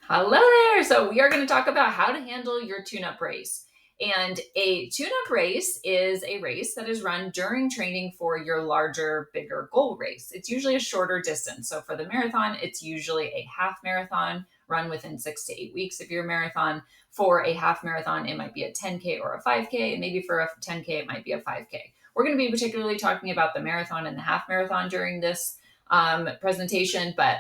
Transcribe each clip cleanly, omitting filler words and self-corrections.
Hello there. So we are going to talk about how to handle your tune-up race. And a tune-up race is a race that is run during training for your larger, bigger goal race. It's usually a shorter distance. So for the marathon, it's usually a half marathon run within 6 to 8 weeks if you're a marathon. For a half marathon, it might be a 10K or a 5K. And maybe for a 10K, it might be a 5K. We're going to be particularly talking about the marathon and the half marathon during this presentation, but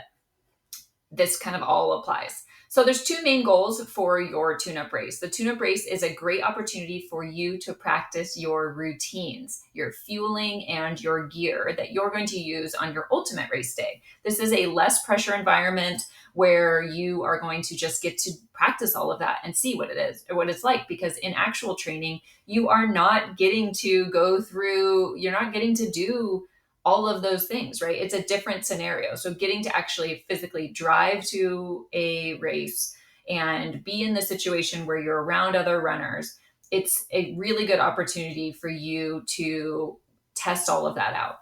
this kind of all applies. So there's two main goals for your tune-up race. The tune-up race is a great opportunity for you to practice your routines, your fueling, and your gear that you're going to use on your ultimate race day. This is a less pressure environment where you are going to just get to practice all of that and see what it is or what it's like, because in actual training, you are not getting to go through, you're not getting to do all of those things, right? It's a different scenario. So getting to actually physically drive to a race and be in the situation where you're around other runners, it's a really good opportunity for you to test all of that out.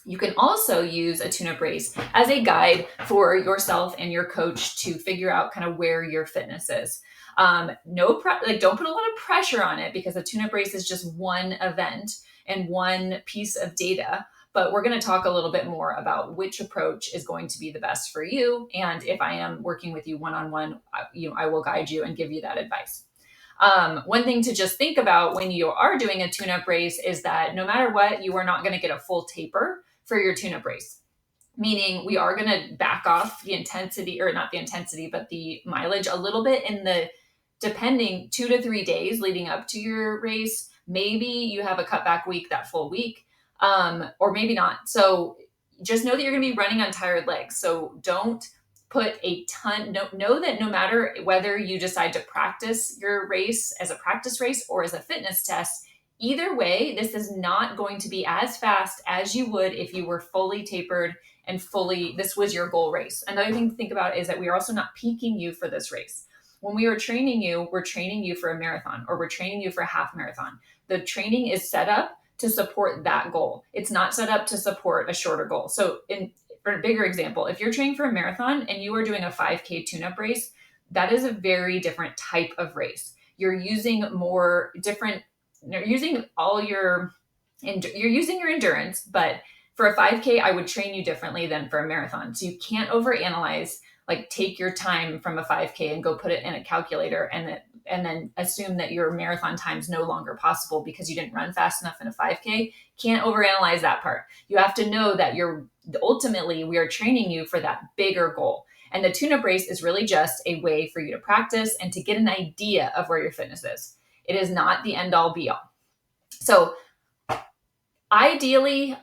You can also use a tune-up race as a guide for yourself and your coach to figure out kind of where your fitness is. Don't put a lot of pressure on it, because a tune-up race is just one event and one piece of data. But we're going to talk a little bit more about which approach is going to be the best for you. And if I am working with you one-on-one, I will guide you and give you that advice. One thing to just think about when you are doing a tune-up race is that no matter what, you are not going to get a full taper for your tune-up race. Meaning we are going to back off the intensity, or not the intensity, but the mileage a little bit in the depending 2 to 3 days leading up to your race. Maybe you have a cutback week, that full week, or maybe not. So just know that you're going to be running on tired legs. So don't put a ton, know that no matter whether you decide to practice your race as a practice race or as a fitness test, either way, this is not going to be as fast as you would if you were fully tapered and this was your goal race. Another thing to think about is that we are also not peaking you for this race. When we are training you, we're training you for a marathon, or we're training you for a half marathon. The training is set up to support that goal. It's not set up to support a shorter goal. So for a bigger example, if you're training for a marathon and you are doing a 5K tune-up race, that is a very different type of race. You're using you're using your endurance, but for a 5K, I would train you differently than for a marathon. So you can't overanalyze, like take your time from a 5K and go put it in a calculator and then assume that your marathon time is no longer possible because you didn't run fast enough in a 5K. Can't overanalyze that part. You have to know that ultimately we are training you for that bigger goal. And the tune-up race is really just a way for you to practice and to get an idea of where your fitness is. It is not the end all be all. So ideally,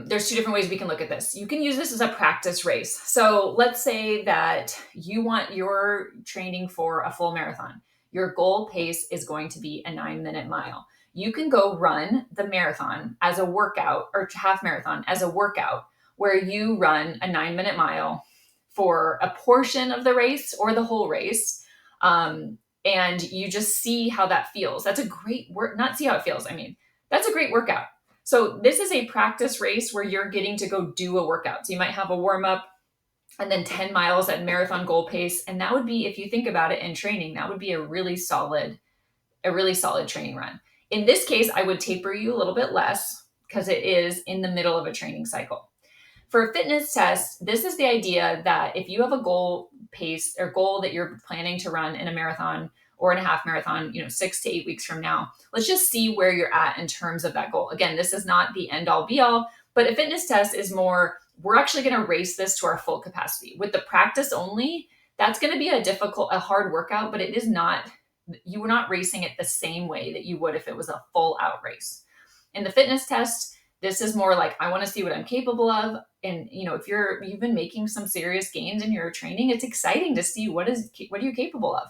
there's two different ways we can look at this. You can use this as a practice race. So let's say that you're training for a full marathon. Your goal pace is going to be a 9-minute mile. You can go run the marathon as a workout, or half marathon as a workout, where you run a 9-minute mile for a portion of the race or the whole race. And you just see how that feels. That's a great not see how it feels. I mean, that's a great workout. So this is a practice race where you're getting to go do a workout. So you might have a warm up and then 10 miles at marathon goal pace. And that would be, if you think about it in training, that would be a really solid training run. In this case, I would taper you a little bit less because it is in the middle of a training cycle. For a fitness test, this is the idea that if you have a goal pace or goal that you're planning to run in a marathon or in a half marathon, 6 to 8 weeks from now, let's just see where you're at in terms of that goal. Again, this is not the end all be all, but a fitness test is more, we're actually going to race this to our full capacity. With the practice only, that's going to be a hard workout, but you are not racing it the same way that you would if it was a full out race. In the fitness test, this is more like, I want to see what I'm capable of. And, if you've been making some serious gains in your training, it's exciting to see what are you capable of.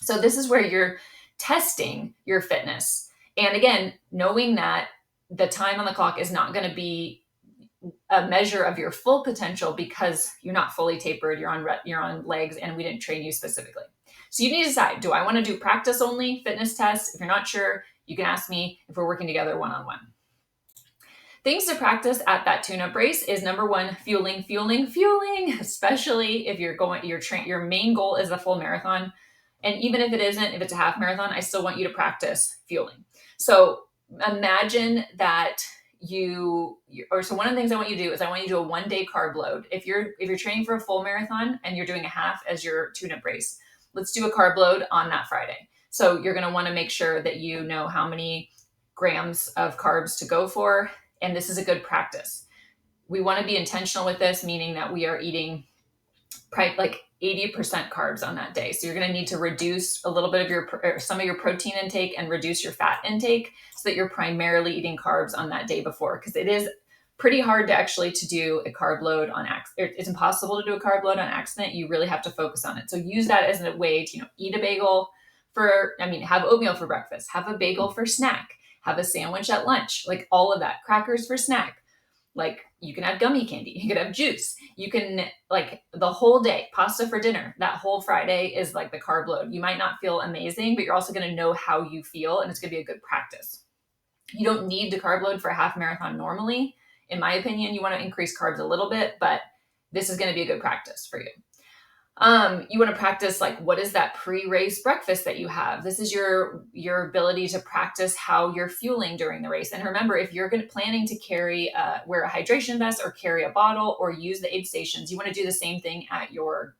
So this is where you're testing your fitness. And again, knowing that the time on the clock is not going to be a measure of your full potential because you're not fully tapered, you're on legs, and we didn't train you specifically. So you need to decide, do I want to do practice only fitness tests? If you're not sure, you can ask me if we're working together one-on-one. Things to practice at that tune-up race is number one, fueling, fueling, fueling, especially if you're going, your main goal is a full marathon. And even if it isn't, if it's a half marathon, I still want you to practice fueling. So imagine that so one of the things I want you to do is I want you to do a 1 day carb load. If you're training for a full marathon and you're doing a half as your tune-up race, let's do a carb load on that Friday. So you're going to want to make sure that you know how many grams of carbs to go for. And this is a good practice. We want to be intentional with this, meaning that we are eating like 80% carbs on that day. So you're going to need to reduce a little bit of some of your protein intake and reduce your fat intake so that you're primarily eating carbs on that day before, because it is pretty hard to do a carb load on accident. It's impossible to do a carb load on accident. You really have to focus on it. So use that as a way to, eat a bagel have oatmeal for breakfast, have a bagel for snack, have a sandwich at lunch, like all of that, crackers for snack. Like you can have gummy candy, you can have juice, you can like the whole day, pasta for dinner. That whole Friday is like the carb load. You might not feel amazing, but you're also going to know how you feel, and it's going to be a good practice. You don't need to carb load for a half marathon normally. In my opinion, you want to increase carbs a little bit, but this is going to be a good practice for you. You want to practice like, what is that pre-race breakfast that you have? This is your ability to practice how you're fueling during the race. And remember, if you're planning to wear a hydration vest or carry a bottle or use the aid stations, you want to do the same thing at your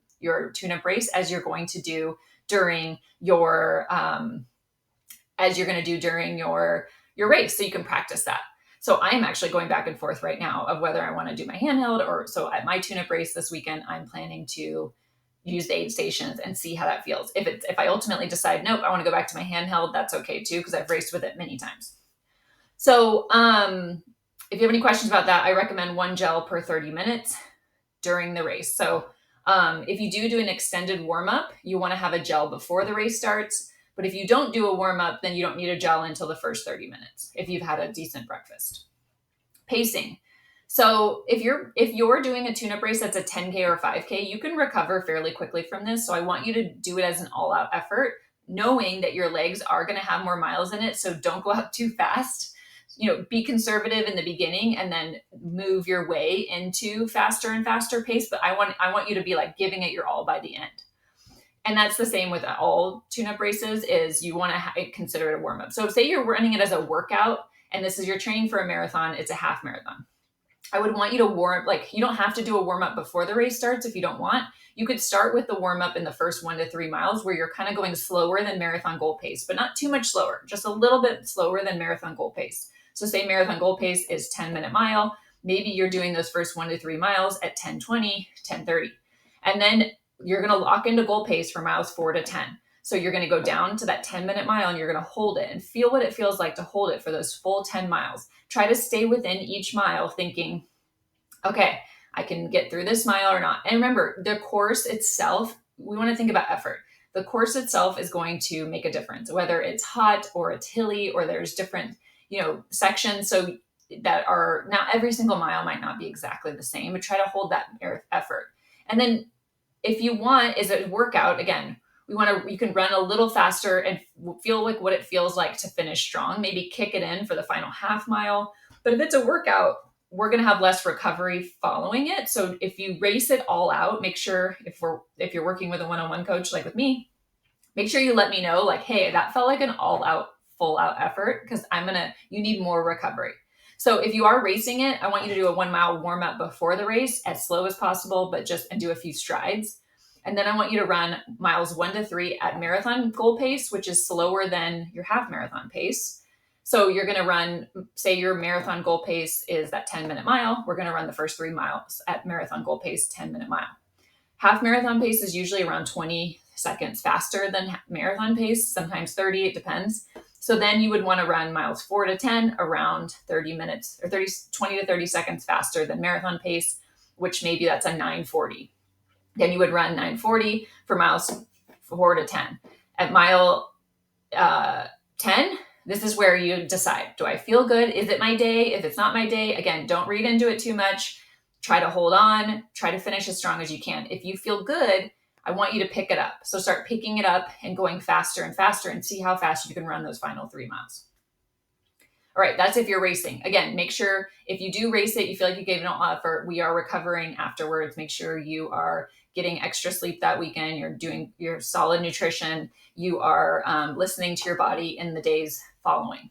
tune-up race as you're going to do during your race, so you can practice that. So I'm actually going back and forth right now of whether I want to do my handheld so at my tune-up race this weekend, I'm planning to use the aid stations and see how that feels. If I ultimately decide, nope, I want to go back to my handheld, that's okay too, because I've raced with it many times. So if you have any questions about that, I recommend 1 gel per 30 minutes during the race. So if you do an extended warm-up, you want to have a gel before the race starts. But if you don't do a warm-up, then you don't need a gel until the first 30 minutes if you've had a decent breakfast. Pacing. So if you're doing a tune-up race that's a 10K or 5K, you can recover fairly quickly from this. So I want you to do it as an all-out effort, knowing that your legs are going to have more miles in it. So don't go out too fast. Be conservative in the beginning and then move your way into faster and faster pace. But I want you to be like giving it your all by the end. And that's the same with all tune-up races, is you want to consider it a warm-up. So say you're running it as a workout and this is your training for a marathon, it's a half marathon. I would want you to you don't have to do a warm-up before the race starts if you don't want. You could start with the warm-up in the first 1 to 3 miles where you're kind of going slower than marathon goal pace, but not too much slower, just a little bit slower than marathon goal pace. So say marathon goal pace is 10-minute mile. Maybe you're doing those first 1 to 3 miles at 10:20, 10:30. And then you're going to lock into goal pace for miles 4 to 10. So you're going to go down to that 10-minute mile and you're going to hold it and feel what it feels like to hold it for those full 10 miles. Try to stay within each mile thinking, okay, I can get through this mile or not. And remember, the course itself, we want to think about effort. The course itself is going to make a difference, whether it's hot or it's hilly or there's different, sections. So that are not every single mile might not be exactly the same, but try to hold that effort. And then if you want is a workout, again, you can run a little faster and feel like what it feels like to finish strong, maybe kick it in for the final half mile. But if it's a workout, we're going to have less recovery following it. So if you race it all out, make sure if you're working with a one-on-one coach, like with me, make sure you let me know, like, hey, that felt like an all out, full out effort, because you need more recovery. So if you are racing it, I want you to do a 1 mile warm up before the race as slow as possible, and do a few strides. And then I want you to run miles 1 to 3 at marathon goal pace, which is slower than your half marathon pace. So you're going to run, say your marathon goal pace is that 10-minute mile. We're going to run the first 3 miles at marathon goal pace, 10-minute mile. Half marathon pace is usually around 20 seconds faster than marathon pace, sometimes 30, it depends. So then you would want to run miles 4 to 10 around 30 minutes or 20 to 30 seconds faster than marathon pace, which maybe that's a 9:40. Then you would run 9:40 for miles 4 to 10. At mile 10, this is where you decide, do I feel good? Is it my day? If it's not my day, again, don't read into it too much. Try to hold on, try to finish as strong as you can. If you feel good, I want you to pick it up. So start picking it up and going faster and faster and see how fast you can run those final 3 miles. All right, that's if you're racing. Again, make sure if you do race it, you feel like you gave it all effort, we are recovering afterwards. Make sure you are getting extra sleep that weekend. You're doing your solid nutrition. You are listening to your body in the days following.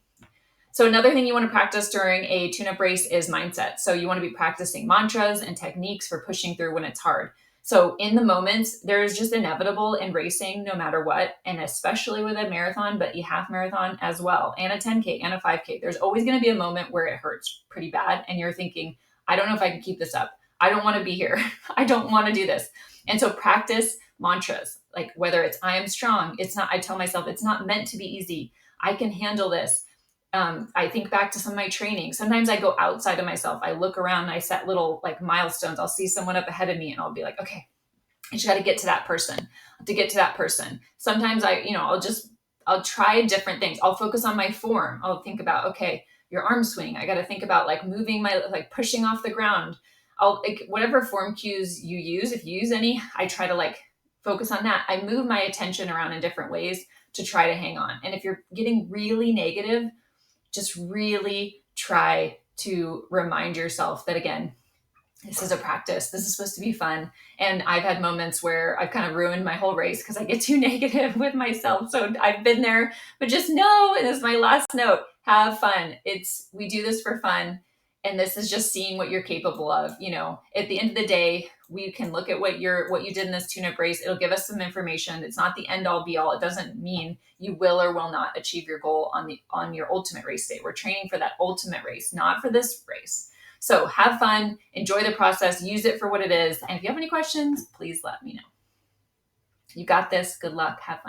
So another thing you want to practice during a tune-up race is mindset. So you want to be practicing mantras and techniques for pushing through when it's hard. So in the moments, there's just inevitable in racing no matter what, and especially with a marathon, but a half marathon as well, and a 10K and a 5K. There's always going to be a moment where it hurts pretty bad and you're thinking, I don't know if I can keep this up. I don't want to be here. I don't want to do this. And so practice mantras, like whether it's I am strong, it's not, I tell myself it's not meant to be easy. I can handle this. I think back to some of my training. Sometimes I go outside of myself. I look around and I set little like milestones. I'll see someone up ahead of me and I'll be like, okay, I just got to get to that person to get to that person. Sometimes I'll try different things. I'll focus on my form. I'll think about, okay, your arm swing. I got to think about like moving like pushing off the ground. I'll like whatever form cues you use. If you use any, I try to like focus on that. I move my attention around in different ways to try to hang on. And if you're getting really negative, just really try to remind yourself that, again, this is a practice. This is supposed to be fun. And I've had moments where I've kind of ruined my whole race because I get too negative with myself. So I've been there, but just know, and this is my last note, have fun. We do this for fun. And this is just seeing what you're capable of. At the end of the day, we can look at what you did in this tune-up race. It'll give us some information. It's not the end all be all. It doesn't mean you will or will not achieve your goal on your ultimate race day. We're training for that ultimate race, not for this race. So have fun, enjoy the process, use it for what it is. And if you have any questions, please let me know. You got this. Good luck. Have fun.